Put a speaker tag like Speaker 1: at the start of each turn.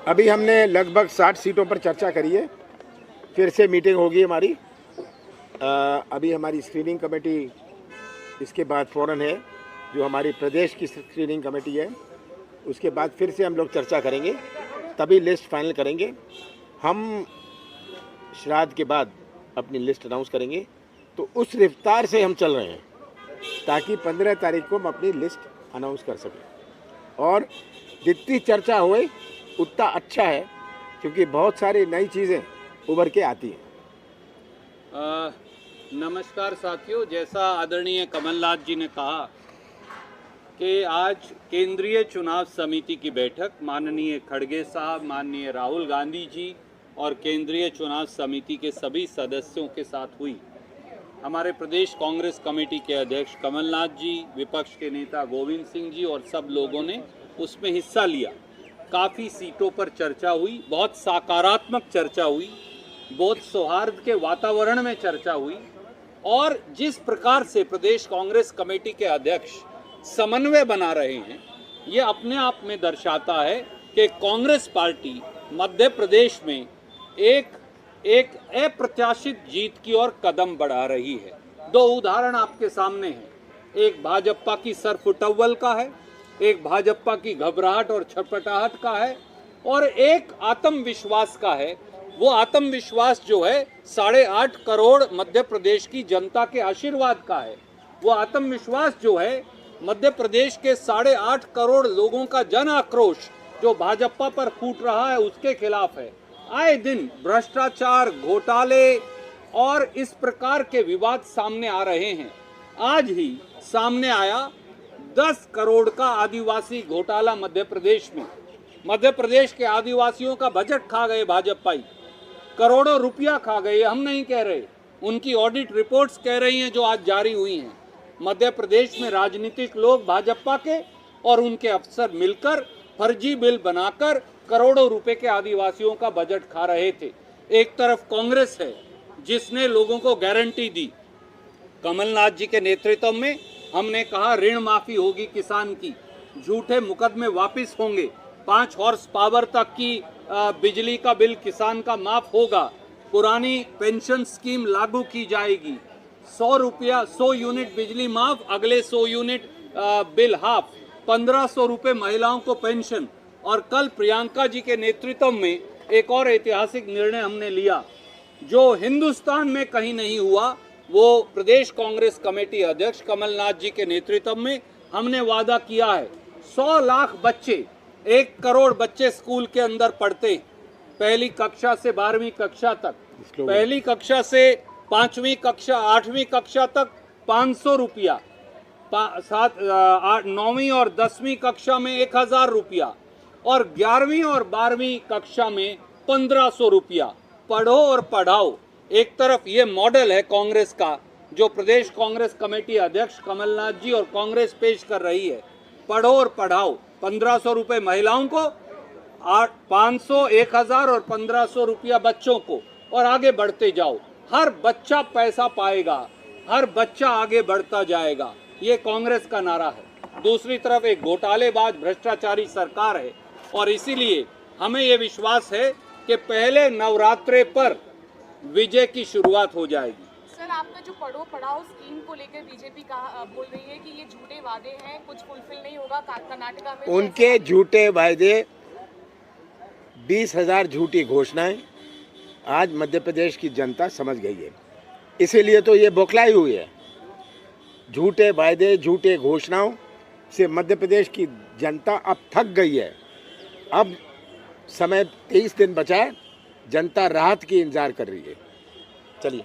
Speaker 1: अभी हमने लगभग 60 सीटों पर चर्चा करी है। फिर से मीटिंग होगी हमारी। अभी हमारी स्क्रीनिंग कमेटी इसके बाद फ़ौरन है, जो हमारी प्रदेश की स्क्रीनिंग कमेटी है, उसके बाद फिर से हम लोग चर्चा करेंगे, तभी लिस्ट फाइनल करेंगे। हम श्राद्ध के बाद अपनी लिस्ट अनाउंस करेंगे। तो उस रफ्तार से हम चल रहे हैं ताकि 15 तारीख को हम अपनी लिस्ट अनाउंस कर सकें। और जितनी चर्चा हुए उतना अच्छा है, क्योंकि बहुत सारी नई चीज़ें उभर के आती हैं।
Speaker 2: नमस्कार साथियों, जैसा आदरणीय कमलनाथ जी ने कहा कि आज केंद्रीय चुनाव समिति की बैठक माननीय खड़गे साहब, माननीय राहुल गांधी जी और केंद्रीय चुनाव समिति के सभी सदस्यों के साथ हुई। हमारे प्रदेश कांग्रेस कमेटी के अध्यक्ष कमलनाथ जी, विपक्ष के नेता गोविंद सिंह जी और सब लोगों ने उसमें हिस्सा लिया। काफ़ी सीटों पर चर्चा हुई, बहुत सकारात्मक चर्चा हुई, बहुत सौहार्द के वातावरण में चर्चा हुई। और जिस प्रकार से प्रदेश कांग्रेस कमेटी के अध्यक्ष समन्वय बना रहे हैं, ये अपने आप में दर्शाता है कि कांग्रेस पार्टी मध्य प्रदेश में एक अप्रत्याशित जीत की ओर कदम बढ़ा रही है। दो उदाहरण आपके सामने हैं, एक भाजपा की सरफुटव्वल का है, एक भाजपा की घबराहट और छटपटाहट का है, और एक आत्मविश्वास का है। वो आत्मविश्वास जो है 8.5 करोड़ मध्य प्रदेश की जनता के आशीर्वाद का है। वो आत्मविश्वास जो है मध्य प्रदेश के 8.5 करोड़ लोगों का जन आक्रोश जो भाजपा पर फूट रहा है, उसके खिलाफ है। आए दिन भ्रष्टाचार, घोटाले और इस प्रकार के विवाद सामने आ रहे हैं। आज ही सामने आया 10 करोड़ का आदिवासी घोटाला मध्य प्रदेश में। मध्य प्रदेश के आदिवासियों का बजट खा गए भाजपाई, करोड़ों रुपया खा गए। हम नहीं कह रहे, उनकी ऑडिट रिपोर्ट्स कह रही हैं जो आज जारी हुई हैं। मध्य प्रदेश में राजनीतिक लोग भाजपा के और उनके अफसर मिलकर फर्जी बिल बनाकर करोड़ों रुपए के आदिवासियों का बजट खा रहे थे। एक तरफ कांग्रेस है जिसने लोगों को गारंटी दी। कमलनाथ जी के नेतृत्व में हमने कहा ऋण माफी होगी किसान की, झूठे मुकदमे वापस होंगे, 5 हॉर्स पावर तक की बिजली का बिल किसान का माफ होगा, पुरानी पेंशन स्कीम लागू की जाएगी, 100 यूनिट बिजली माफ, अगले 100 यूनिट बिल हाफ, 1500 रुपये महिलाओं को पेंशन। और कल प्रियंका जी के नेतृत्व में एक और ऐतिहासिक निर्णय हमने लिया जो हिंदुस्तान में कहीं नहीं हुआ। वो प्रदेश कांग्रेस कमेटी अध्यक्ष कमलनाथ जी के नेतृत्व में हमने वादा किया है। 100 लाख बच्चे, 1 करोड़ बच्चे स्कूल के अंदर पढ़ते, पहली कक्षा से 12वीं कक्षा तक, पहली कक्षा से 5वीं कक्षा 8वीं कक्षा तक 500 रुपया, 9वीं और 10वीं कक्षा में 1000 रुपया, और 11वीं और 12वीं कक्षा में 1500 रुपया। पढ़ो और पढ़ाओ। एक तरफ ये मॉडल है कांग्रेस का जो प्रदेश कांग्रेस कमेटी अध्यक्ष कमलनाथ जी और कांग्रेस पेश कर रही है। पढ़ो और पढ़ाओ, 1500 रुपये महिलाओं को, 500, 1000 और 1500 रुपया बच्चों को, और आगे बढ़ते जाओ। हर बच्चा पैसा पाएगा, हर बच्चा आगे बढ़ता जाएगा। ये कांग्रेस का नारा है। दूसरी तरफ एक घोटालेबाज भ्रष्टाचारी सरकार है, और इसीलिए हमें ये विश्वास है कि पहले नवरात्रे पर विजय की शुरुआत हो जाएगी।
Speaker 3: सर, आपका जो पढ़ो पढ़ाओ स्कीम को लेकर बीजेपी बोल रही है कि ये झूठे वादे हैं, कुछ फुलफिल नहीं होगा। कर्नाटका में
Speaker 1: उनके झूठे वादे, 20,000 झूठी घोषणाएं आज मध्य प्रदेश की जनता समझ गई है। इसीलिए तो ये बौखलाई हुई है। झूठे वादे, झूठे घोषणाओं से मध्य प्रदेश की जनता अब थक गई है। अब समय 23 दिन बचा है, जनता राहत की इंतजार कर रही है। चलिए।